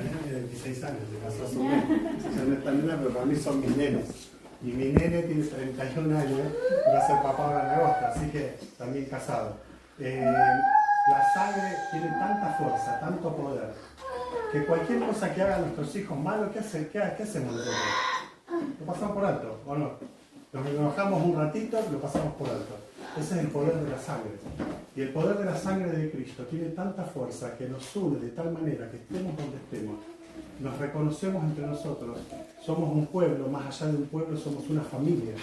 nena tiene 26 años, se casó hace un mes. Ya no está nena, pero para mí son mis nenes. Y mi nene tiene 31 años y va a ser papá ahora en agosto, así que también casado. La sangre tiene tanta fuerza, tanto poder, que cualquier cosa que hagan nuestros hijos malos, ¿qué hacemos nosotros? Lo pasamos por alto, ¿o no? Nos enojamos un ratito, lo pasamos por alto. Ese es el poder de la sangre. Y el poder de la sangre de Cristo tiene tanta fuerza que nos une de tal manera que estemos donde estemos, nos reconocemos entre nosotros, somos un pueblo, más allá de un pueblo somos una familia.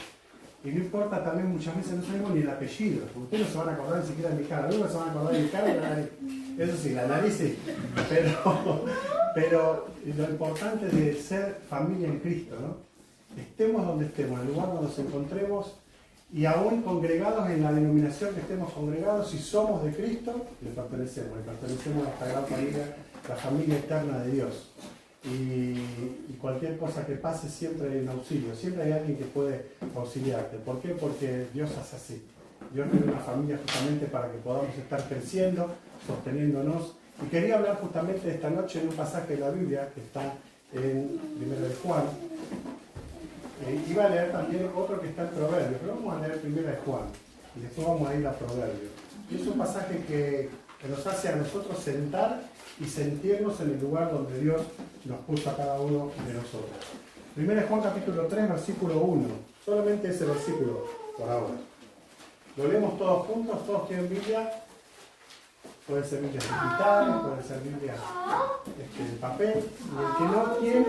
Y no importa, también muchas veces no sabemos ni el apellido, porque ustedes no se van a acordar ni siquiera de mi cara, algunos se van a acordar de mi cara y la nariz. Eso sí, la nariz sí, pero lo importante de ser familia en Cristo, ¿no? Estemos donde estemos, en el lugar donde nos encontremos, y aún congregados en la denominación que estemos congregados, si somos de Cristo, le pertenecemos a esta gran familia, la familia eterna de Dios. Y cualquier cosa que pase siempre hay un auxilio, siempre hay alguien que puede auxiliarte. ¿Por qué? Porque Dios hace así. Dios tiene una familia justamente para que podamos estar creciendo, sosteniéndonos. Y quería hablar justamente esta noche de un pasaje de la Biblia que está en 1 de Juan. Iba a leer también otro que está en Proverbios, pero vamos a leer 1 de Juan y después vamos a ir a Proverbios. Y es un pasaje que nos hace a nosotros sentar y sentirnos en el lugar donde Dios nos puso a cada uno de nosotros. 1 de Juan capítulo 3, versículo 1. Solamente ese versículo por ahora. Lo leemos todos juntos, todos tienen Biblia. Puede ser Biblia digital, puede ser Biblia de papel. Y el que no tiene,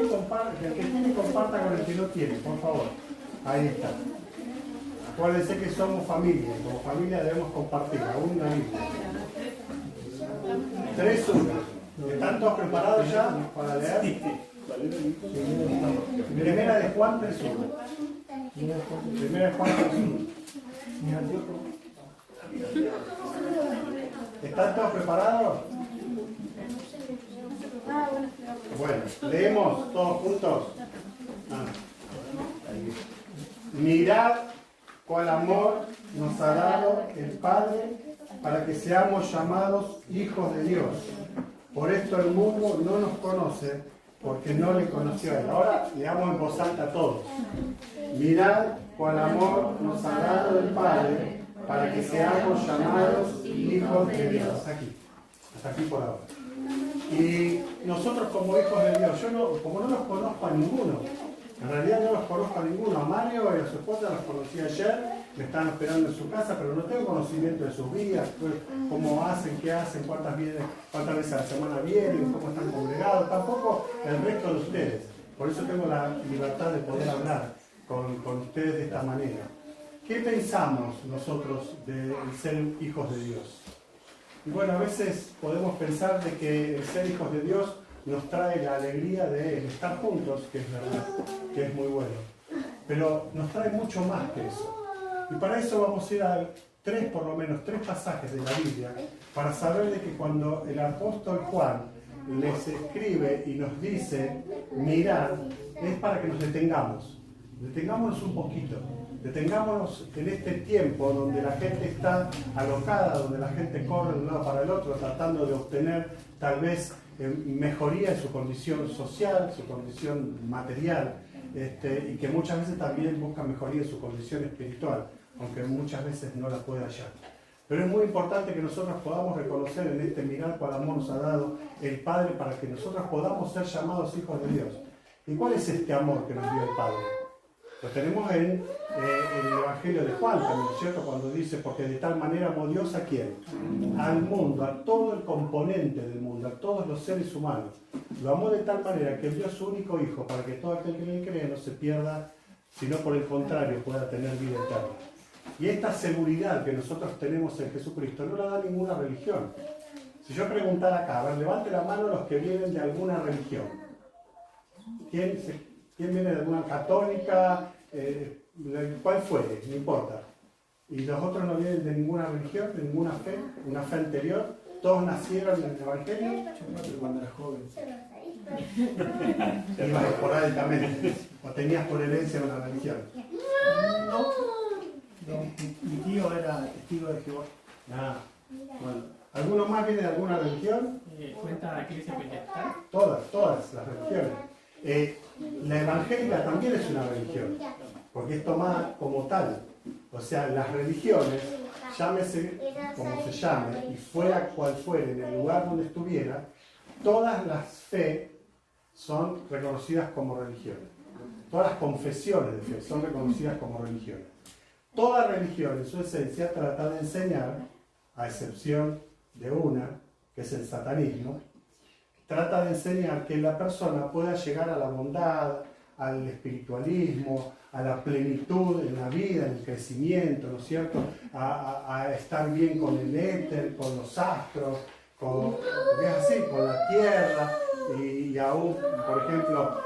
comparta con el que no tiene, por favor. Ahí está. Acuérdense que somos familia, y como familia debemos compartir aún una Biblia. 3:1. ¿Están todos preparados ya para leer? Primera de Juan 3:1. Primera de Juan 3:1. ¿Están todos preparados? Bueno, leemos todos juntos. Mirad cuál amor nos ha dado el Padre para que seamos llamados hijos de Dios. Por esto el mundo no nos conoce, porque no le conoció a Él. Ahora leamos en voz alta todos. Mirad cuál amor nos ha dado el Padre para que seamos llamados hijos de Dios. Hasta aquí por ahora. Y nosotros como hijos de Dios, como no los conozco a ninguno, en realidad no los conozco a ninguno, a Mario y a su esposa los conocí ayer, me estaban esperando en su casa, pero no tengo conocimiento de sus vidas, cómo hacen, qué hacen, cuántas veces a la semana vienen, cómo están congregados, tampoco el resto de ustedes. Por eso tengo la libertad de poder hablar con ustedes de esta manera. ¿Qué pensamos nosotros de ser hijos de Dios? Y bueno, a veces podemos pensar de que el ser hijos de Dios nos trae la alegría de estar juntos, que es verdad, que es muy bueno. Pero nos trae mucho más que eso. Y para eso vamos a ir a por lo menos tres pasajes de la Biblia, para saber de que cuando el apóstol Juan les escribe y nos dice, mirad, es para que nos detengamos. Detengámonos un poquito. Detengámonos en este tiempo donde la gente está alocada, donde la gente corre de un lado para el otro, tratando de obtener tal vez mejoría en su condición social, su condición material, y que muchas veces también busca mejoría en su condición espiritual, aunque muchas veces no la puede hallar. Pero es muy importante que nosotros podamos reconocer en este mirar cuál amor nos ha dado el Padre para que nosotros podamos ser llamados hijos de Dios. ¿Y cuál es este amor que nos dio el Padre? Lo tenemos en el Evangelio de Juan también, ¿cierto? Cuando dice, porque de tal manera amó Dios ¿a quién? Al mundo, a todo el componente del mundo, a todos los seres humanos. Lo amó de tal manera que envió a su único Hijo para que todo aquel que en él cree no se pierda, sino por el contrario pueda tener vida eterna. Y esta seguridad que nosotros tenemos en Jesucristo no la da ninguna religión. Si yo preguntara acá, a ver, levante la mano los que vienen de alguna religión. ¿Quién viene de alguna católica? ¿Cuál fuere? No importa. Y los otros no vienen de ninguna religión, de ninguna fe, una fe anterior. Todos nacieron en el Evangelio. Yo cuando era joven. Ibas esporádicamente. O tenías por herencia una religión. No, mi tío era testigo de Jehová. Bueno. ¿Alguno más viene de alguna religión? ¿Cuenta la iglesia pentecostal? Todas. todas las religiones. La evangélica también es una religión, porque es tomada como tal. O sea, las religiones, llámese como se llame, y fuera cual fuera, en el lugar donde estuviera, todas las fe son reconocidas como religiones. Todas las confesiones de fe son reconocidas como religiones. Toda religión, en su esencia, trata de enseñar, a excepción de una, que es el satanismo, trata de enseñar que la persona pueda llegar a la bondad, al espiritualismo, a la plenitud en la vida, en el crecimiento, ¿no es cierto? A estar bien con el éter, con los astros, porque es así, con la tierra, y aún, por ejemplo,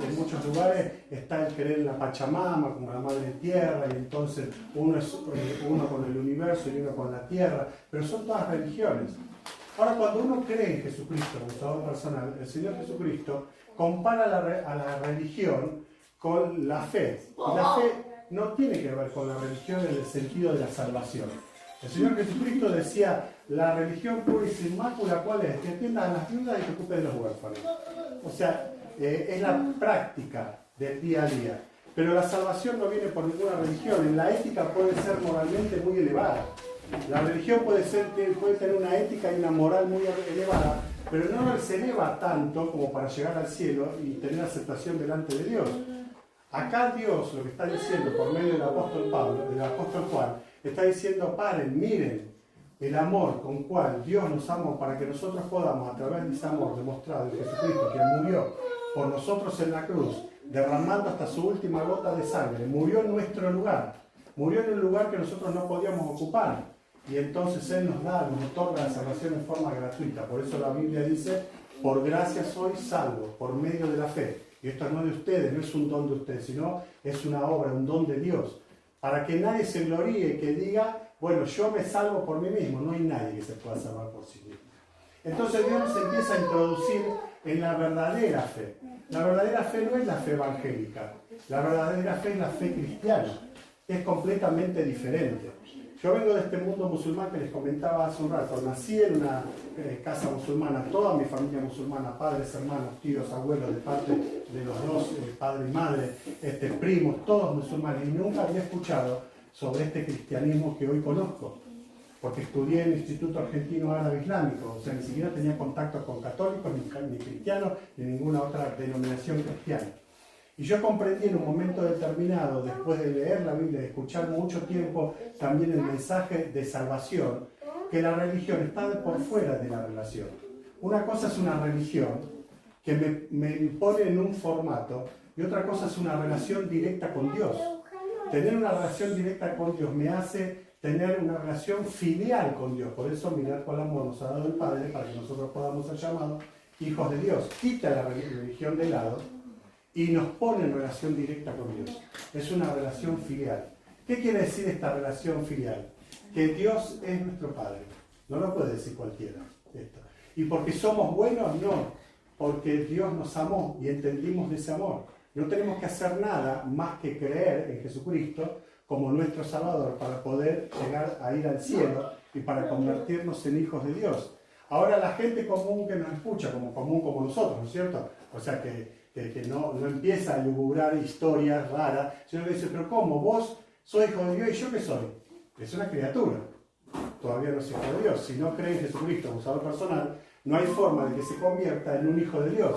en muchos lugares está el creer en la Pachamama como la madre tierra, y entonces uno es uno con el universo y uno con la tierra, pero son todas religiones. Ahora, cuando uno cree en Jesucristo, como Salvador personal, el Señor Jesucristo compara a la religión con la fe. Y la fe no tiene que ver con la religión en el sentido de la salvación. El Señor Jesucristo decía, la religión pura y sin mácula, ¿cuál es? Que atienda a las viudas y que ocupe de los huérfanos. O sea, es la práctica del día a día. Pero la salvación no viene por ninguna religión. En la ética puede ser moralmente muy elevada. La religión puede tener una ética y una moral muy elevada, pero no se eleva tanto como para llegar al cielo y tener aceptación delante de Dios. Acá Dios lo que está diciendo por medio del apóstol Pablo, del apóstol Juan, está diciendo, paren, miren el amor con cual Dios nos amó para que nosotros podamos, a través de ese amor demostrado en Jesucristo, quien murió por nosotros en la cruz, derramando hasta su última gota de sangre, murió en nuestro lugar, murió en un lugar que nosotros no podíamos ocupar. Y entonces Él nos otorga la salvación en forma gratuita. Por eso la Biblia dice, por gracia sois salvos, por medio de la fe. Y esto no es de ustedes, no es un don de ustedes, sino es una obra, un don de Dios. Para que nadie se gloríe, que diga, bueno, yo me salvo por mí mismo. No hay nadie que se pueda salvar por sí mismo. Entonces Dios nos empieza a introducir en la verdadera fe. La verdadera fe no es la fe evangélica. La verdadera fe es la fe cristiana. Es completamente diferente. Yo vengo de este mundo musulmán que les comentaba hace un rato. Nací en una casa musulmana, toda mi familia musulmana, padres, hermanos, tíos, abuelos, de parte de los dos, padre y madre, primos, todos musulmanes. Y nunca había escuchado sobre este cristianismo que hoy conozco, porque estudié en el Instituto Argentino Árabe Islámico, o sea, ni siquiera tenía contacto con católicos, ni cristianos, ni ninguna otra denominación cristiana. Y yo comprendí en un momento determinado, después de leer la Biblia, de escuchar mucho tiempo también el mensaje de salvación, que la religión está por fuera de la relación. Una cosa es una religión que me impone en un formato, y otra cosa es una relación directa con Dios. Tener una relación directa con Dios me hace tener una relación filial con Dios. Por eso, mirad cuál amor nos ha dado el Padre, para que nosotros podamos ser llamados hijos de Dios. Quita la religión de lado y nos pone en relación directa con Dios. Es una relación filial. ¿Qué quiere decir esta relación filial? Que Dios es nuestro Padre. No lo puede decir cualquiera esto. ¿Y porque somos buenos? No. Porque Dios nos amó y entendimos de ese amor. No tenemos que hacer nada más que creer en Jesucristo como nuestro Salvador para poder llegar a ir al cielo y para convertirnos en hijos de Dios. Ahora la gente común que nos escucha, como nosotros, ¿no es cierto? O sea que no empieza a lugubrar historias raras, sino que dice, pero ¿cómo? Vos sois hijo de Dios y yo qué soy. Es una criatura, todavía no es hijo de Dios. Si no cree en Jesucristo como Salvador personal, no hay forma de que se convierta en un hijo de Dios,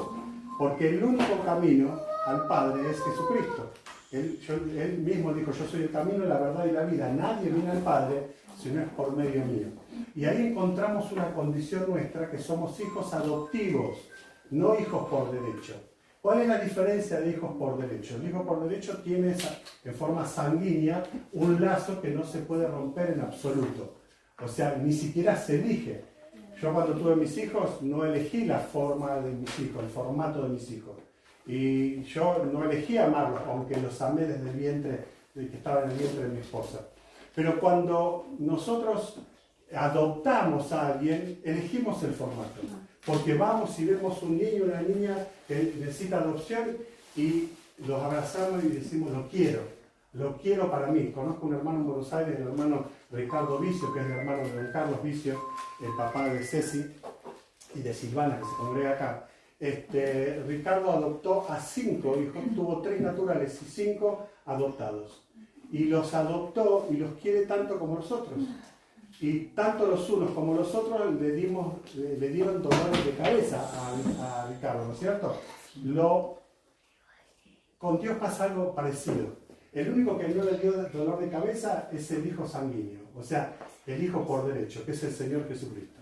porque el único camino al Padre es Jesucristo. Él mismo dijo, yo soy el camino, la verdad y la vida. Nadie viene al Padre si no es por medio mío. Y ahí encontramos una condición nuestra, que somos hijos adoptivos, no hijos por derecho. ¿Cuál es la diferencia de hijos por derecho? El hijo por derecho tiene en forma sanguínea un lazo que no se puede romper en absoluto. O sea, ni siquiera se elige. Yo cuando tuve mis hijos no elegí la forma de mis hijos, el formato de mis hijos. Y yo no elegí amarlos, aunque los amé desde el vientre, que estaba en el vientre de mi esposa. Pero cuando nosotros adoptamos a alguien, elegimos el formato. Porque vamos y vemos un niño o una niña que necesita adopción y los abrazamos y decimos, lo quiero para mí. Conozco un hermano en Buenos Aires, el hermano Ricardo Vicio, que es el hermano de don Carlos Vicio, el papá de Ceci y de Silvana, que se congrega acá. Ricardo adoptó a 5 hijos, tuvo 3 naturales y 5 adoptados. Y los adoptó y los quiere tanto como nosotros. Y tanto los unos como los otros le dieron dolores de cabeza a Ricardo, ¿no es cierto? Con Dios pasa algo parecido. El único que no le dio dolor de cabeza es el hijo sanguíneo, o sea, el hijo por derecho, que es el Señor Jesucristo.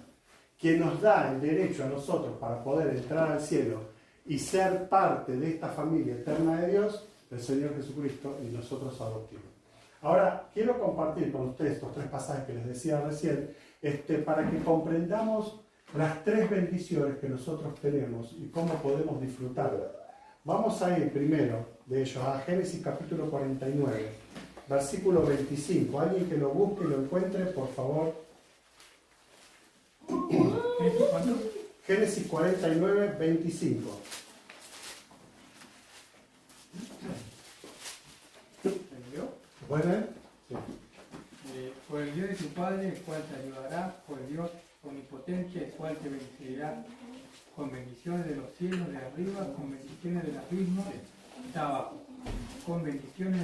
Quien nos da el derecho a nosotros para poder entrar al cielo y ser parte de esta familia eterna de Dios, el Señor Jesucristo y nosotros adoptivos. Ahora, quiero compartir con ustedes estos 3 pasajes que les decía recién, para que comprendamos las 3 bendiciones que nosotros tenemos y cómo podemos disfrutarlas. Vamos a ir primero de ellos a Génesis capítulo 49, versículo 25. Alguien que lo busque y lo encuentre, por favor. Génesis 49, 25. ¿Puede ver? Sí. Por el Dios de tu Padre, el cual te ayudará, por el Dios omnipotente, el cual te bendecirá con bendiciones de los cielos de arriba, con bendiciones del abismo de abajo, con bendiciones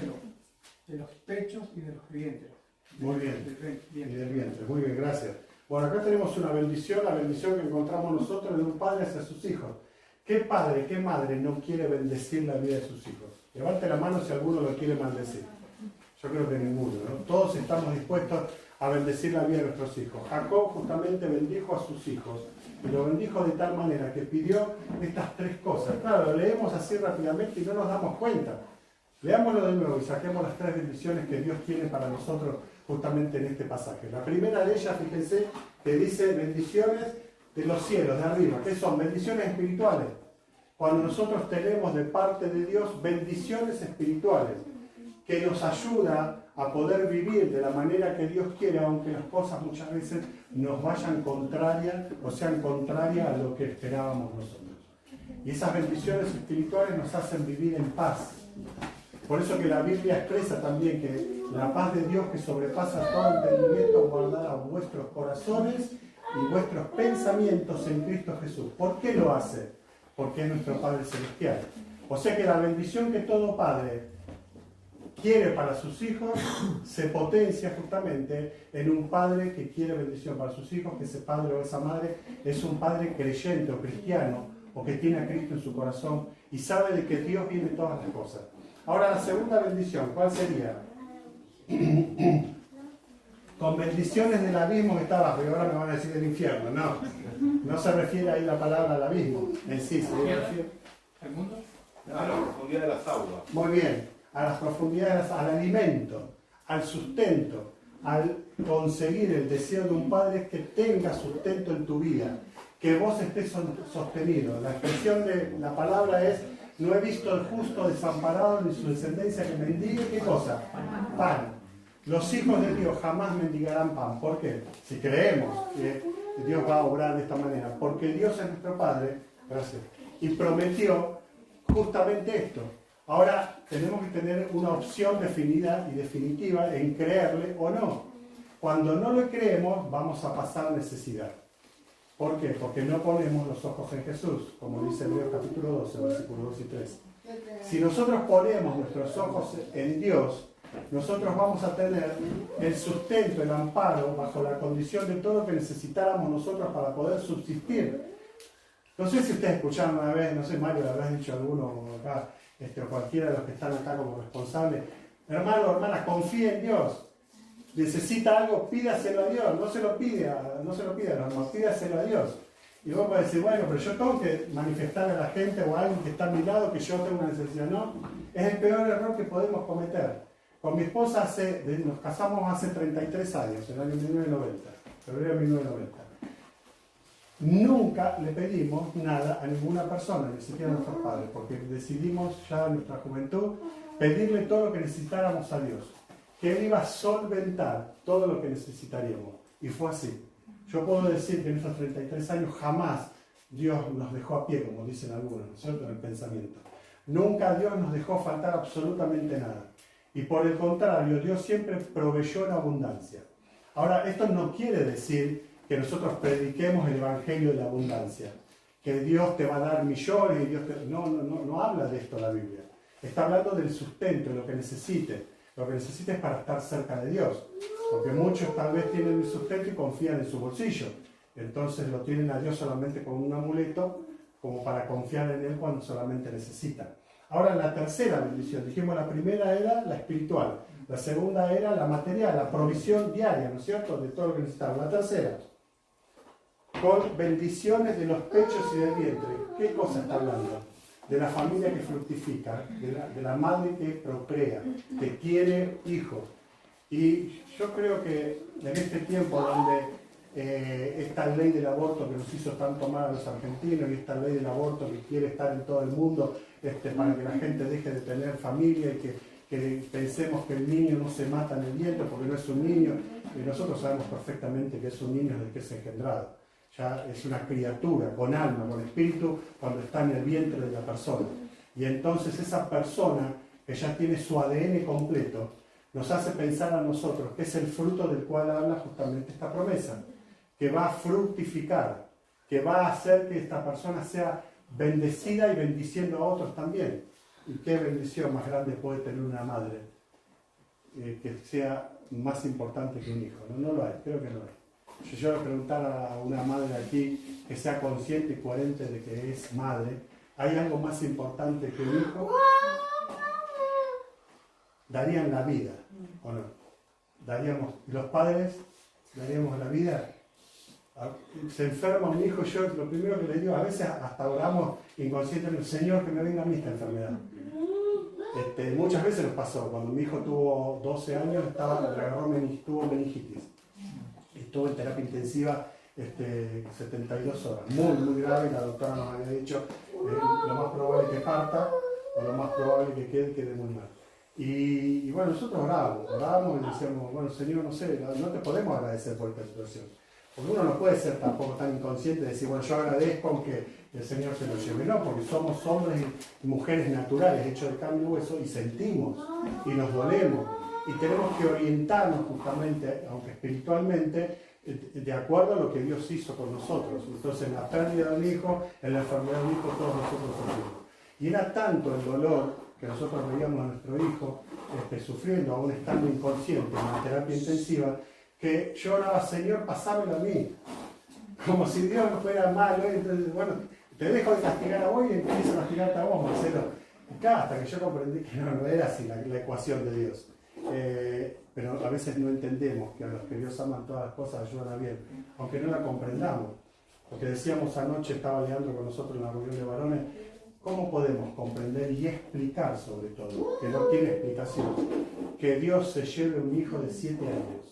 de los pechos y de los vientres. Muy bien. Y del vientre. Muy bien, gracias. Bueno, acá tenemos una bendición, la bendición que encontramos nosotros de un padre hacia sus hijos. ¿Qué padre, qué madre no quiere bendecir la vida de sus hijos? Levante la mano si alguno lo quiere maldecir. Yo creo que ninguno, ¿no? Todos estamos dispuestos a bendecir la vida de nuestros hijos. Jacob justamente bendijo a sus hijos y lo bendijo de tal manera que pidió estas 3 cosas. Claro, lo leemos así rápidamente y no nos damos cuenta. Leámoslo de nuevo y saquemos las 3 bendiciones que Dios tiene para nosotros justamente en este pasaje. La primera de ellas, fíjense, que dice bendiciones de los cielos, de arriba. ¿Qué son? Bendiciones espirituales. Cuando nosotros tenemos de parte de Dios bendiciones espirituales, que nos ayuda a poder vivir de la manera que Dios quiere, aunque las cosas muchas veces nos vayan contrarias o sean contrarias a lo que esperábamos nosotros. Y esas bendiciones espirituales nos hacen vivir en paz. Por eso que la Biblia expresa también que la paz de Dios que sobrepasa todo entendimiento guardará vuestros corazones y vuestros pensamientos en Cristo Jesús. ¿Por qué lo hace? Porque es nuestro Padre Celestial. O sea que la bendición que todo padre quiere para sus hijos se potencia justamente en un padre que quiere bendición para sus hijos, que ese padre o esa madre es un padre creyente o cristiano o que tiene a Cristo en su corazón y sabe de que Dios viene en todas las cosas. Ahora la segunda bendición, ¿cuál sería? Con bendiciones del abismo que está abajo, y ahora me van a decir del infierno. No se refiere ahí la palabra al abismo en sí, se refiere ¿al mundo? A la profundidad de las aguas. muy bien, a las profundidades, al alimento, al sustento, al conseguir el deseo de un padre que tenga sustento en tu vida, que vos estés sostenido. La expresión de la palabra es: no he visto al justo desamparado ni su descendencia que mendigue, ¿qué cosa? Pan. Los hijos de Dios jamás mendigarán pan. ¿Por qué? Si creemos que Dios va a obrar de esta manera. Porque Dios es nuestro Padre, gracias, y prometió justamente esto. Ahora tenemos que tener una opción definida y definitiva en creerle o no. Cuando no le creemos, vamos a pasar necesidad. ¿Por qué? Porque no ponemos los ojos en Jesús, como dice Hebreos capítulo 12, versículos 2 y 3. Si nosotros ponemos nuestros ojos en Dios, nosotros vamos a tener el sustento, el amparo, bajo la condición de todo lo que necesitáramos nosotros para poder subsistir. No sé si ustedes escucharon una vez, no sé, Mario, le habrás dicho a alguno acá, o cualquiera de los que están acá como responsables: hermano o hermana, confíe en Dios. Necesita algo, pídaselo a Dios, no se lo pide a los demás, pídaselo a Dios. Y vos podés decir: bueno, pero yo tengo que manifestar a la gente o a alguien que está a mi lado que yo tengo una necesidad. No, es el peor error que podemos cometer. Con mi esposa nos casamos hace 33 años, en el año 1990, febrero de 1990. Nunca le pedimos nada a ninguna persona, ni siquiera a nuestros padres, porque decidimos ya en nuestra juventud pedirle todo lo que necesitáramos a Dios, que Él iba a solventar todo lo que necesitaríamos. Y fue así. Yo puedo decir que en estos 33 años jamás Dios nos dejó a pie, como dicen algunos, ¿no es cierto?, en el pensamiento. Nunca Dios nos dejó faltar absolutamente nada. Y por el contrario, Dios siempre proveyó en abundancia. Ahora, esto no quiere decir que nosotros prediquemos el Evangelio de la abundancia, que Dios te va a dar millones y Dios te... No habla de esto la Biblia. Está hablando del sustento, de lo que necesite. Lo que necesite es para estar cerca de Dios. Porque muchos tal vez tienen el sustento y confían en su bolsillo. Entonces lo tienen a Dios solamente como un amuleto, como para confiar en Él cuando solamente necesitan. Ahora la tercera bendición, dijimos la primera era la espiritual, la segunda era la material, la provisión diaria, ¿no es cierto?, de todo lo que necesitamos. La tercera, con bendiciones de los pechos y del vientre. ¿Qué cosa está hablando? De la familia que fructifica, de la madre que procrea, que tiene hijos. Y yo creo que en este tiempo donde esta ley del aborto que nos hizo tanto mal a los argentinos y esta ley del aborto que quiere estar en todo el mundo para que la gente deje de tener familia y que pensemos que el niño no se mata en el vientre porque no es un niño, y nosotros sabemos perfectamente que es un niño desde que es engendrado. Ya es una criatura con alma, con espíritu, cuando está en el vientre de la persona. Y entonces esa persona que ya tiene su ADN completo, nos hace pensar a nosotros que es el fruto del cual habla justamente esta promesa, que va a fructificar, que va a hacer que esta persona sea bendecida y bendiciendo a otros también. ¿Y qué bendición más grande puede tener una madre que sea más importante que un hijo? No lo hay, creo que no hay. Si yo le preguntara a una madre aquí que sea consciente y coherente de que es madre, ¿hay algo más importante que un hijo? Darían la vida, ¿o no? Los padres daríamos la vida. Se enferma un hijo, yo lo primero que le digo, a veces hasta oramos inconscientemente, Señor, que me venga a mí esta enfermedad. Muchas veces nos pasó, cuando mi hijo tuvo 12 años, tuvo meningitis. Estuvo en terapia intensiva 72 horas, muy grave, y la doctora nos había dicho lo más probable es que parta, o lo más probable es que quede muy mal. Y bueno, nosotros orábamos y decíamos, bueno, Señor, no sé, no te podemos agradecer por esta situación. Porque uno no puede ser tampoco tan inconsciente de decir, bueno, yo agradezco aunque el Señor se lo lleve. No, porque somos hombres y mujeres naturales, hechos de carne y hueso, y sentimos, y nos dolemos. Y tenemos que orientarnos justamente, aunque espiritualmente, de acuerdo a lo que Dios hizo con nosotros. Entonces, en la pérdida de un hijo, en la enfermedad de un hijo, todos nosotros sufrimos. Y era tanto el dolor que nosotros veíamos a nuestro hijo sufriendo, aún estando inconsciente en la terapia intensiva, que yo oraba, Señor, pasámelo a mí. Como si Dios no fuera malo. Entonces, bueno, te dejo de castigar a vos y empiezo a castigarte a vos, Marcelo. Y claro, hasta que yo comprendí que no era así la ecuación de Dios. Pero a veces no entendemos que a los que Dios aman todas las cosas ayudan a bien, aunque no la comprendamos. Porque decíamos anoche, estaba Leandro con nosotros en la reunión de varones, ¿cómo podemos comprender y explicar sobre todo, que no tiene explicación, que Dios se lleve un hijo de 7 años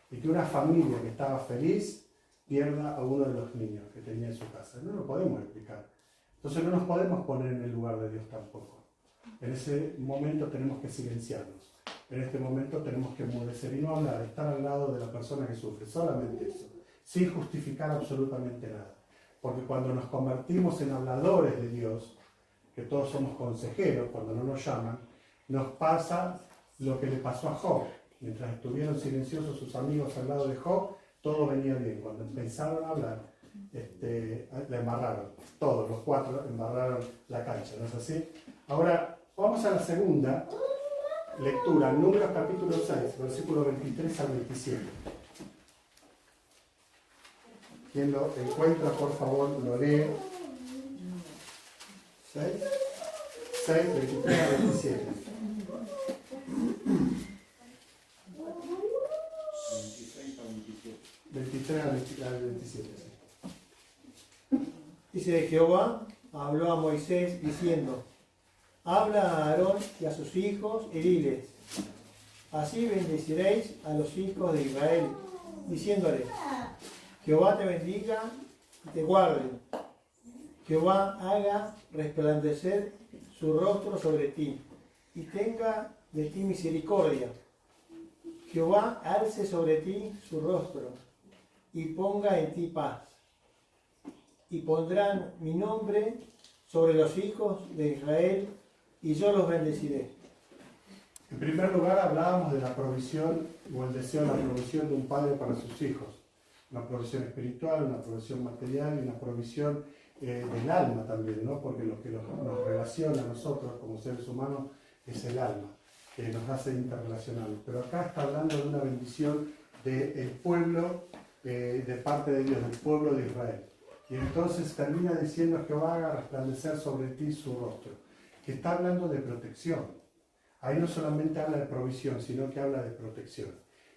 y que una familia que estaba feliz pierda a uno de los niños que tenía en su casa? No lo podemos explicar. Entonces no nos podemos poner en el lugar de Dios tampoco. En ese momento tenemos que silenciarnos. En este momento tenemos que enmudecer y no hablar, estar al lado de la persona que sufre, solamente eso, sin justificar absolutamente nada. Porque cuando nos convertimos en habladores de Dios, que todos somos consejeros cuando no nos llaman, nos pasa lo que le pasó a Job. Mientras estuvieron silenciosos sus amigos al lado de Job, todo venía bien. Cuando empezaron a hablar, le embarraron. Todos, los 4, embarraron la cancha, ¿no es así? Ahora, vamos a la segunda lectura, Números capítulo 6, versículo 23 al 27. Quien lo encuentra, por favor, lo lee. 6, 23 al 27. 23 al 27. Dice Jehová, habló a Moisés diciendo, habla a Aarón y a sus hijos y diles, así bendeciréis a los hijos de Israel, diciéndoles, Jehová te bendiga y te guarde. Jehová haga resplandecer su rostro sobre ti y tenga de ti misericordia. Jehová alce sobre ti su rostro y ponga en ti paz. Y pondrán mi nombre sobre los hijos de Israel y yo los bendeciré. En primer lugar hablábamos de la provisión o el deseo de la provisión de un padre para sus hijos. Una provisión espiritual, una provisión material y una provisión del alma también, ¿no? Porque lo que nos relaciona a nosotros como seres humanos es el alma, que nos hace interrelacionarnos. Pero acá está hablando de una bendición del pueblo, de parte de Dios, del pueblo de Israel. Y entonces termina diciendo: Jehová haga resplandecer sobre ti su rostro, que está hablando de protección. Ahí no solamente habla de provisión, sino que habla de protección.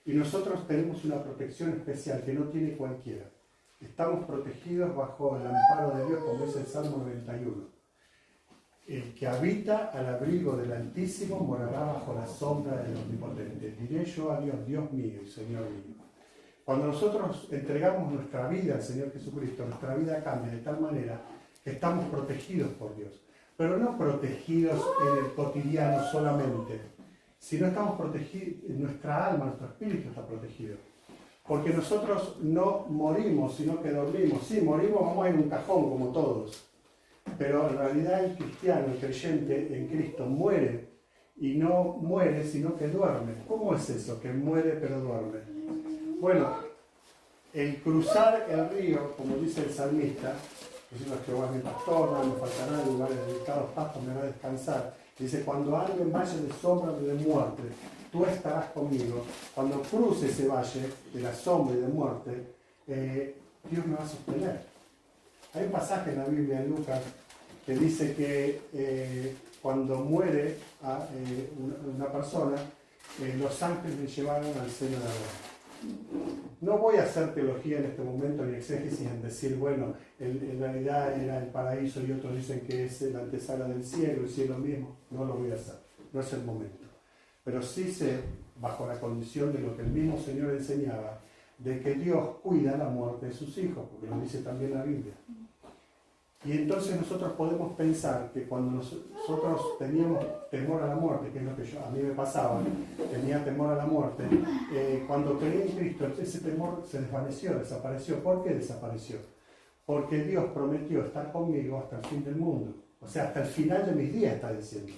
Y nosotros tenemos una protección especial que no tiene cualquiera. Estamos protegidos bajo el amparo de Dios, como dice el Salmo 91. El que habita al abrigo del Altísimo morará bajo la sombra del Omnipotente. Diré yo a Dios, Dios mío y Señor mío. Cuando nosotros entregamos nuestra vida al Señor Jesucristo, nuestra vida cambia de tal manera que estamos protegidos por Dios. Pero no protegidos en el cotidiano solamente, sino estamos protegidos, nuestra alma, nuestro espíritu está protegido. Porque nosotros no morimos, sino que dormimos. Sí, morimos, vamos en un cajón como todos. Pero en realidad el cristiano, el creyente en Cristo muere, y no muere, sino que duerme. ¿Cómo es eso, que muere pero duerme? Bueno, el cruzar el río, como dice el salmista, diciendo: Jehová es mi pastor, no me faltará, en lugares dedicados pastos me hará descansar. Dice: cuando ande en valle de sombra y de muerte, tú estarás conmigo. Cuando cruce ese valle de la sombra y de muerte, Dios me va a sostener. Hay un pasaje en la Biblia, en Lucas, que dice que cuando muere una persona, los ángeles le llevaron al seno de Abraham. No voy a hacer teología en este momento ni exégesis en decir, bueno, en realidad era el paraíso y otros dicen que es la antesala del cielo, el cielo mismo. No lo voy a hacer, no es el momento. Pero sí sé, bajo la condición de lo que el mismo Señor enseñaba, de que Dios cuida la muerte de sus hijos, porque lo dice también la Biblia. Y entonces nosotros podemos pensar que cuando nosotros teníamos temor a la muerte, que es lo que a mí me pasaba, tenía temor a la muerte, cuando creí en Cristo, ese temor se desvaneció, desapareció. ¿Por qué desapareció? Porque Dios prometió estar conmigo hasta el fin del mundo. O sea, hasta el final de mis días, está diciendo.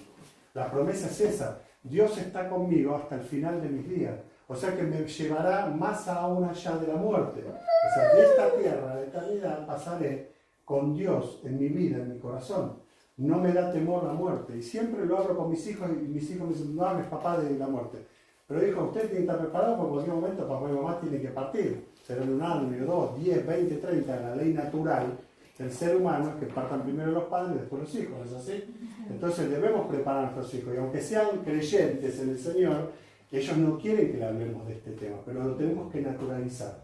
La promesa es esa: Dios está conmigo hasta el final de mis días. O sea que me llevará más aún allá de la muerte. O sea, de esta tierra, de eternidad, pasaré con Dios en mi vida, en mi corazón. No me da temor la muerte. Y siempre lo hablo con mis hijos, y mis hijos me dicen: no hables, papá, de la muerte. Pero hijo, usted tiene que estar preparado porque en cualquier momento papá y mamá tienen que partir. Será en un año, 2, 10, 20, 30. La ley natural del ser humano es que partan primero los padres y después los hijos. ¿Es así? Entonces debemos preparar a nuestros hijos. Y aunque sean creyentes en el Señor, ellos no quieren que le hablemos de este tema, pero lo tenemos que naturalizar.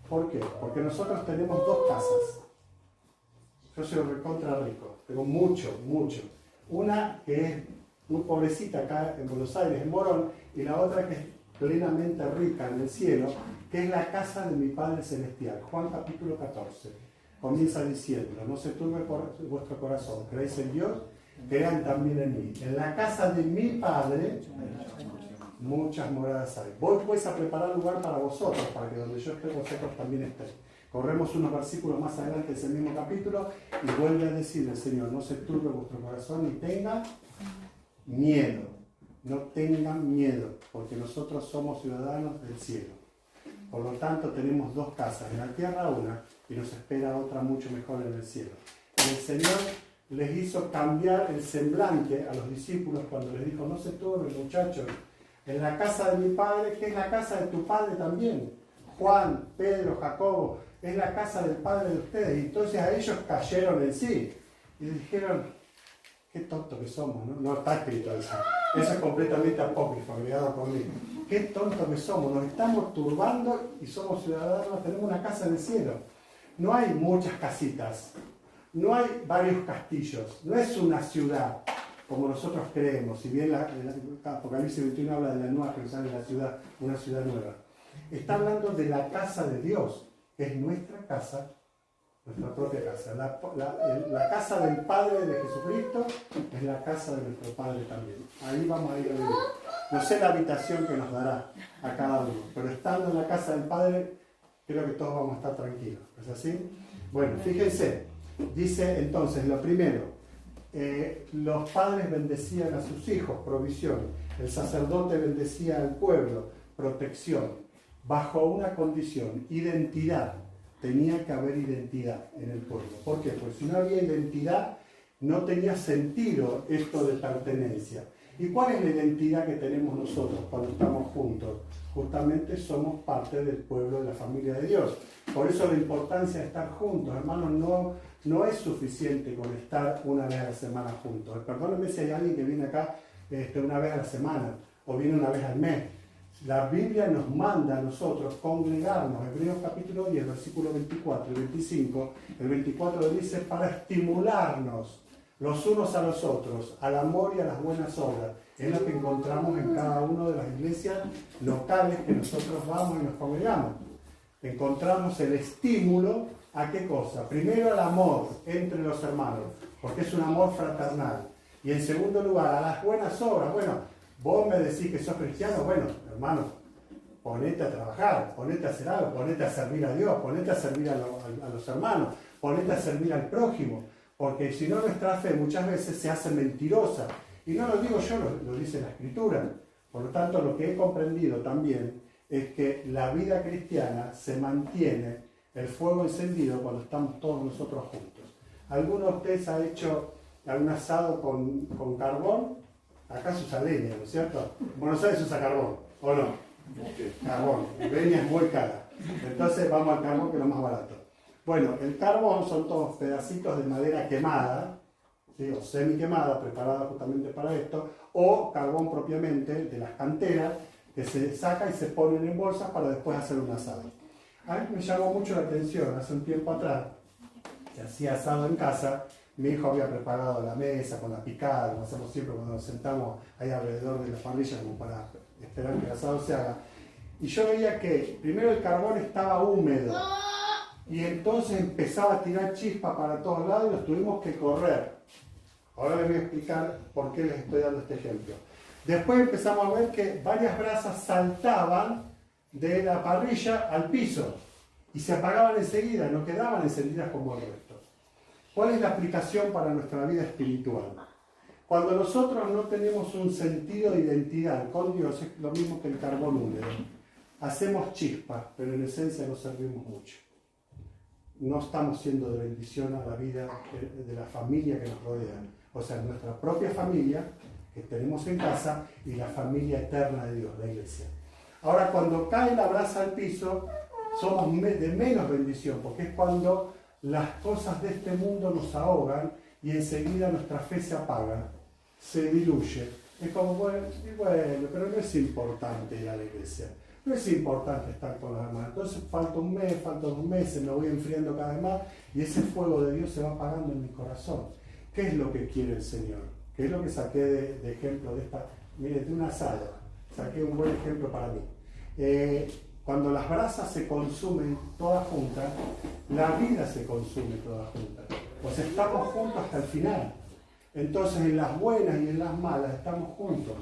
¿Por qué? Porque nosotros tenemos dos casas. Yo soy recontra rico, tengo mucho. Una que es muy pobrecita acá en Buenos Aires, en Morón, y la otra que es plenamente rica en el cielo, que es la casa de mi Padre Celestial. Juan capítulo 14. Comienza diciendo: no se turbe vuestro corazón, creéis en Dios, crean también en mí. En la casa de mi Padre muchas moradas hay. Voy pues a preparar lugar para vosotros, para que donde yo esté, vosotros también estéis. Corremos unos versículos más adelante de ese mismo capítulo y vuelve a decir el Señor: no se turbe vuestro corazón ni tengan miedo. No tengan miedo, porque nosotros somos ciudadanos del cielo. Por lo tanto, tenemos dos casas. En la tierra una, y nos espera otra mucho mejor en el cielo. Y el Señor les hizo cambiar el semblante a los discípulos cuando les dijo: no se turben, muchachos. En la casa de mi Padre, que es la casa de tu Padre también. Juan, Pedro, Jacobo, es la casa del Padre de ustedes. Y entonces a ellos cayeron en sí. Y les dijeron: qué tontos que somos, ¿no? No está escrito eso. Eso es completamente apócrifo, agregado por mí. Qué tontos que somos. Nos estamos turbando y somos ciudadanos. Tenemos una casa en el cielo. No hay muchas casitas. No hay varios castillos. No es una ciudad como nosotros creemos. Si bien Apocalipsis 21 habla de la nueva Jerusalén, la ciudad, una ciudad nueva. Está hablando de la casa de Dios, que es nuestra casa, nuestra propia casa. La casa del Padre de Jesucristo es la casa de nuestro Padre también. Ahí vamos a ir a vivir. No sé la habitación que nos dará a cada uno, pero estando en la casa del Padre, creo que todos vamos a estar tranquilos. ¿Es así? Bueno, fíjense, dice entonces, lo primero, los padres bendecían a sus hijos, provisión. El sacerdote bendecía al pueblo, protección. Bajo una condición, identidad. tenía que haber identidad en el pueblo. ¿Por qué? Porque si no había identidad, no tenía sentido esto de pertenencia. ¿Y cuál es la identidad que tenemos nosotros cuando estamos juntos? Justamente somos parte del pueblo, de la familia de Dios. Por eso la importancia de estar juntos, hermanos, no es suficiente con estar una vez a la semana juntos. Perdónenme si hay alguien que viene acá una vez a la semana o viene una vez al mes. La Biblia nos manda a nosotros congregarnos. Hebreos capítulo 10, versículos 24 y 25. El 24 dice, para estimularnos los unos a los otros, al amor y a las buenas obras. Es lo que encontramos en cada una de las iglesias locales que nosotros vamos y nos congregamos. Encontramos el estímulo a qué cosa. Primero al amor entre los hermanos, porque es un amor fraternal. Y en segundo lugar, a las buenas obras. Bueno, vos me decís que sos cristiano, bueno, hermano, ponete a trabajar, ponete a hacer algo, ponete a servir a Dios, ponete a servir a los hermanos, ponete a servir al prójimo. Porque si no, nuestra fe muchas veces se hace mentirosa. Y no lo digo yo, lo dice la Escritura. Por lo tanto, lo que he comprendido también es que la vida cristiana se mantiene, el fuego encendido, cuando estamos todos nosotros juntos. ¿Alguno de ustedes ha hecho algún asado con carbón? Acá se usa leña, ¿no es cierto? En Buenos Aires se usa carbón, ¿o no? Carbón. Leña es muy cara. Entonces vamos al carbón, que es lo más barato. Bueno, el carbón son todos pedacitos de madera quemada, ¿sí? O semi quemada, preparada justamente para esto, o carbón propiamente de las canteras, que se saca y se ponen en bolsas para después hacer un asado. A mí me llamó mucho la atención, hace un tiempo atrás, que hacía asado en casa, mi hijo había preparado la mesa con la picada, como hacemos siempre cuando nos sentamos ahí alrededor de la parrilla, como para esperar que el asado se haga. Y yo veía que primero el carbón estaba húmedo, y entonces empezaba a tirar chispas para todos lados y los tuvimos que correr. Ahora les voy a explicar por qué les estoy dando este ejemplo. Después empezamos a ver que varias brasas saltaban de la parrilla al piso y se apagaban enseguida, no quedaban encendidas como el resto. ¿Cuál es la aplicación para nuestra vida espiritual? Cuando nosotros no tenemos un sentido de identidad con Dios, es lo mismo que el carbón húmedo. Hacemos chispas, pero en esencia no servimos mucho. No estamos siendo de bendición a la vida de la familia que nos rodea. O sea, nuestra propia familia que tenemos en casa y la familia eterna de Dios, la iglesia. Ahora, cuando cae la brasa al piso, somos de menos bendición, porque es cuando las cosas de este mundo nos ahogan y enseguida nuestra fe se apaga, se diluye. Es como, bueno, pero no es importante ir a la iglesia. No es importante estar con los hermanos. Entonces falta un mes, faltan 2 meses, me voy enfriando cada vez más y ese fuego de Dios se va apagando en mi corazón. ¿Qué es lo que quiere el Señor? ¿Qué es lo que saqué de ejemplo de esta? Mire, de una asada. Saqué un buen ejemplo para mí. Cuando las brasas se consumen todas juntas, la vida se consume toda junta. Pues estamos juntos hasta el final. Entonces en las buenas y en las malas estamos juntos.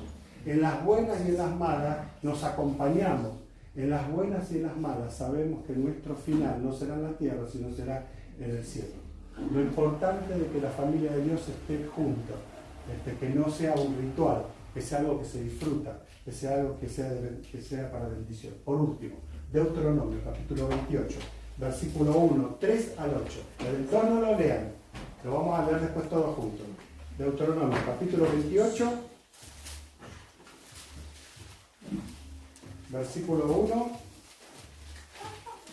En las buenas y en las malas nos acompañamos. En las buenas y en las malas sabemos que nuestro final no será en la tierra, sino será en el cielo. Lo importante de que la familia de Dios esté junta, que no sea un ritual, que sea algo que se disfruta, que sea algo que sea para bendición. Por último, Deuteronomio, capítulo 28, versículo 1, 3 al 8. El 2 no lo lean, lo vamos a leer después todos juntos. Deuteronomio, capítulo 28, versículo 1,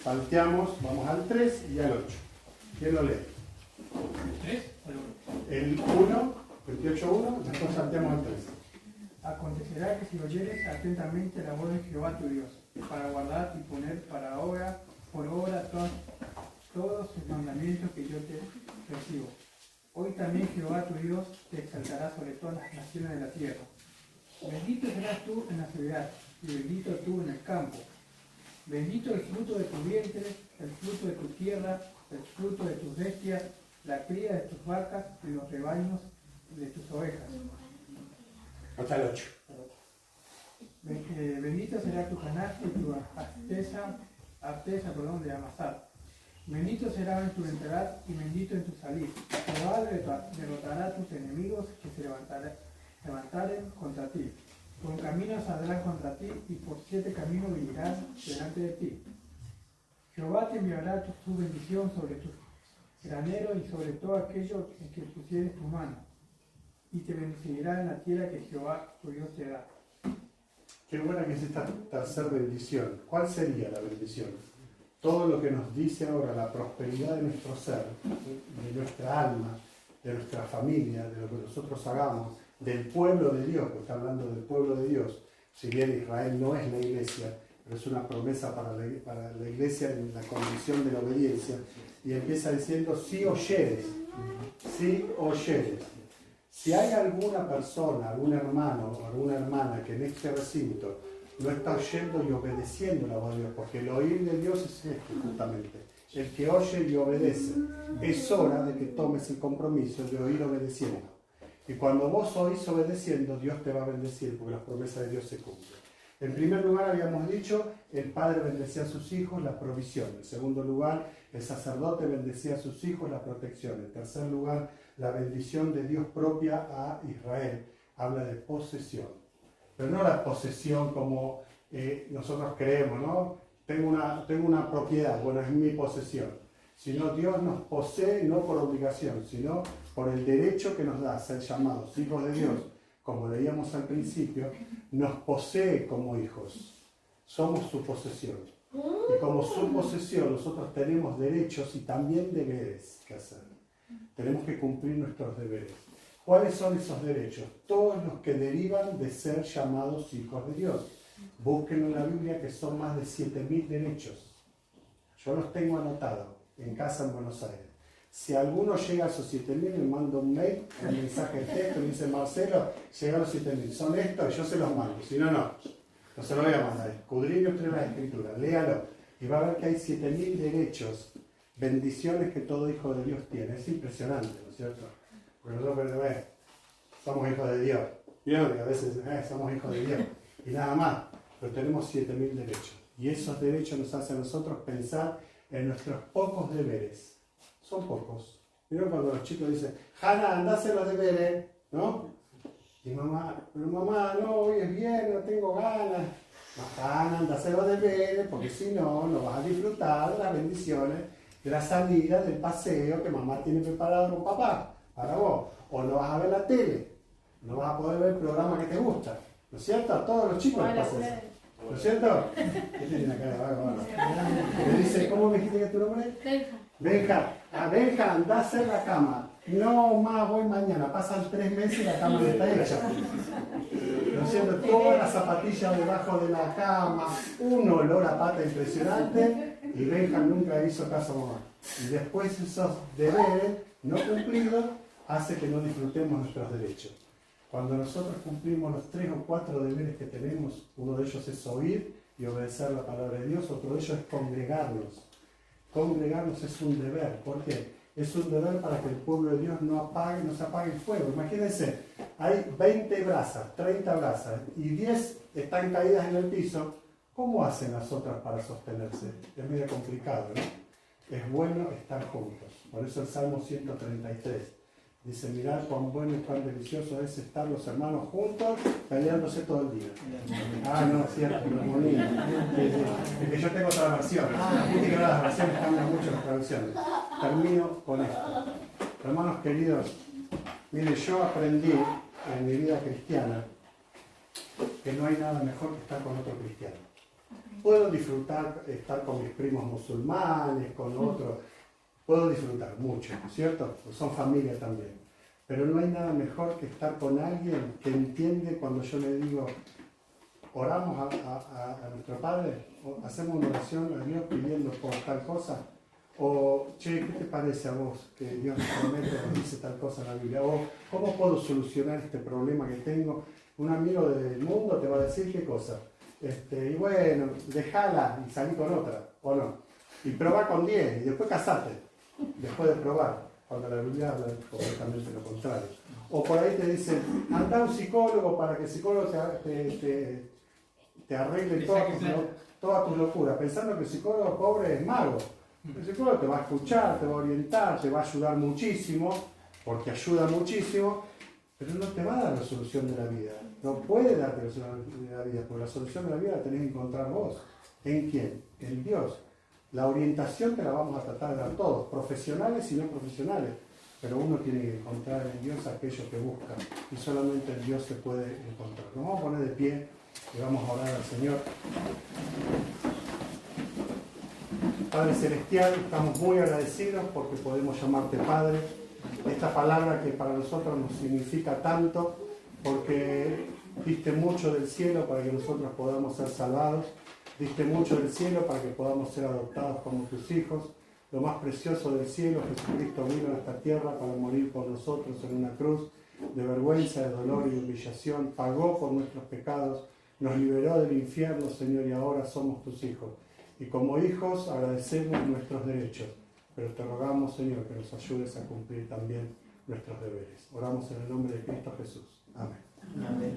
salteamos, vamos al 3 y al 8. ¿Quién lo lee? ¿El 3 o el 1? El 1, 28.1, después salteamos al 3. Acontecerá que si oyeres atentamente la voz de Jehová tu Dios, para guardar y poner por obra todos sus mandamientos que yo te recibo. Hoy también Jehová tu Dios te exaltará sobre todas las naciones de la tierra. Bendito serás tú en la ciudad, y bendito tú en el campo. Bendito el fruto de tu vientre, el fruto de tu tierra, el fruto de tus bestias, la cría de tus vacas y los rebaños de tus ovejas. Hasta el 8. Bendita será tu canasta y tu arteza de amasar. Bendito será en tu entrar y bendito en tu salir. Jehová derrotará a tus enemigos que se levantaren contra ti. Por un camino saldrán contra ti y por 7 caminos vivirán delante de ti. Jehová te enviará su bendición sobre tus graneros y sobre todo aquello en que pusieres tu mano, y te bendecirá en la tierra que Jehová tu Dios te da. Qué buena que es esta tercera bendición. ¿Cuál sería la bendición? Todo lo que nos dice ahora, la prosperidad de nuestro ser, de nuestra alma, de nuestra familia, de lo que nosotros hagamos, del pueblo de Dios, porque está hablando del pueblo de Dios. Si bien Israel no es la iglesia, pero es una promesa para la iglesia en la condición de la obediencia. Y empieza diciendo, si oyeres, si oyeres. Si hay alguna persona, algún hermano o alguna hermana que en este recinto no está oyendo y obedeciendo la voz de Dios, porque el oír de Dios es esto justamente, el que oye y obedece. Es hora de que tomes el compromiso de oír obedeciendo. Y cuando vos oís obedeciendo, Dios te va a bendecir, porque las promesas de Dios se cumplen. En primer lugar, habíamos dicho, el padre bendecía a sus hijos, la provisión. En segundo lugar, el sacerdote bendecía a sus hijos, la protección. En tercer lugar, la bendición de Dios propia a Israel. Habla de posesión. Pero no la posesión como nosotros creemos, ¿no? Tengo una propiedad, bueno, es mi posesión. Sino Dios nos posee no por obligación, sino por el derecho que nos da a ser llamados hijos de Dios. Como leíamos al principio, nos posee como hijos. Somos su posesión. Y como su posesión, nosotros tenemos derechos y también deberes que hacer. Tenemos que cumplir nuestros deberes. ¿Cuáles son esos derechos? Todos los que derivan de ser llamados hijos de Dios. Busquen en la Biblia que son más de 7.000 derechos. Yo los tengo anotados en casa en Buenos Aires. Si alguno llega a esos 7.000, me manda un mail, un mensaje de texto, me dice Marcelo, llega a los 7.000. Son estos y yo se los mando. Si no, no. No se lo voy a mandar. Escudriñe usted las escrituras, léalo. Y va a ver que hay 7.000 derechos, bendiciones que todo hijo de Dios tiene. Es impresionante, ¿no es cierto? Porque nosotros somos hijos de Dios. ¿Vieron que a veces somos hijos de Dios? Y nada más. Pero tenemos 7.000 derechos. Y esos derechos nos hacen a nosotros pensar en nuestros pocos deberes. Son pocos. ¿Vieron cuando los chicos dicen, Hanna, andá a hacer los deberes? ¿No? Y mamá, pero mamá, no, hoy es bien, no tengo ganas. Hanna, anda a hacer los deberes, porque si no, no vas a disfrutar de las bendiciones, de la salida, del paseo que mamá tiene preparado con papá, para vos. O no vas a ver la tele, no vas a poder ver el programa que te gusta. ¿No es cierto? A todos los chicos les pasa eso. ¿No es cierto? ¿Qué tiene una cara de vago? Le dice, ¿cómo me dijiste que es tu nombre? Benja, anda a hacer la cama. No más, voy mañana. Pasan 3 meses y la cama no está hecha. ¿No es cierto? Todas las zapatillas debajo de la cama, un olor a pata impresionante, y Benja nunca hizo caso a mamá. Y después esos deberes no cumplidos hace que no disfrutemos nuestros derechos. Cuando nosotros cumplimos los 3 o 4 deberes que tenemos, uno de ellos es oír y obedecer la palabra de Dios, otro de ellos es congregarnos. Congregarnos es un deber. ¿Por qué? Es un deber para que el pueblo de Dios no se apague el fuego. Imagínense, hay 20 brasas, 30 brasas y 10 están caídas en el piso. ¿Cómo hacen las otras para sostenerse? Es medio complicado, ¿no? Es bueno estar juntos. Por eso el Salmo 133 dice, mirad cuán bueno y cuán delicioso es estar los hermanos juntos peleándose todo el día. Ah, no, es cierto, no es bonito. Es que yo tengo otra versión. Viste que ahora las versiones cambian mucho las traducciones. Termino con esto. Hermanos queridos, mire, yo aprendí en mi vida cristiana que no hay nada mejor que estar con otro cristiano. Puedo disfrutar estar con mis primos musulmanes, con otros. Puedo disfrutar mucho, ¿cierto? Pues son familia también. Pero no hay nada mejor que estar con alguien que entiende cuando yo le digo, oramos a nuestro Padre, o hacemos una oración a Dios pidiendo por tal cosa, o, che, ¿qué te parece a vos que Dios nos promete o nos dice tal cosa en la Biblia? O, ¿cómo puedo solucionar este problema que tengo? Un amigo del mundo te va a decir qué cosa. Y bueno, dejala y salí con otra, o no. Y probá con 10 y después casate. Después de probar, cuando la Biblia habla completamente lo contrario. O por ahí te dicen, anda a un psicólogo para que el psicólogo te arregle toda tu locura, pensando que el psicólogo pobre es mago. El psicólogo te va a escuchar, te va a orientar, te va a ayudar muchísimo, porque ayuda muchísimo, pero no te va a dar la solución de la vida. No puede darte la solución de la vida, porque la solución de la vida la tenés que encontrar vos. ¿En quién? En Dios. La orientación te la vamos a tratar de dar todos, profesionales y no profesionales, pero uno tiene que encontrar en Dios aquello que busca y solamente en Dios se puede encontrar. Nos vamos a poner de pie y vamos a orar al Señor. Padre Celestial, estamos muy agradecidos porque podemos llamarte Padre. Esta palabra que para nosotros nos significa tanto, porque diste mucho del cielo para que nosotros podamos ser salvados, diste mucho del cielo para que podamos ser adoptados como tus hijos. Lo más precioso del cielo, Jesucristo vino a esta tierra para morir por nosotros en una cruz de vergüenza, de dolor y de humillación, pagó por nuestros pecados, nos liberó del infierno, Señor, y ahora somos tus hijos. Y como hijos agradecemos nuestros derechos, pero te rogamos, Señor, que nos ayudes a cumplir también nuestros deberes. Oramos en el nombre de Cristo Jesús. Amén. Amén.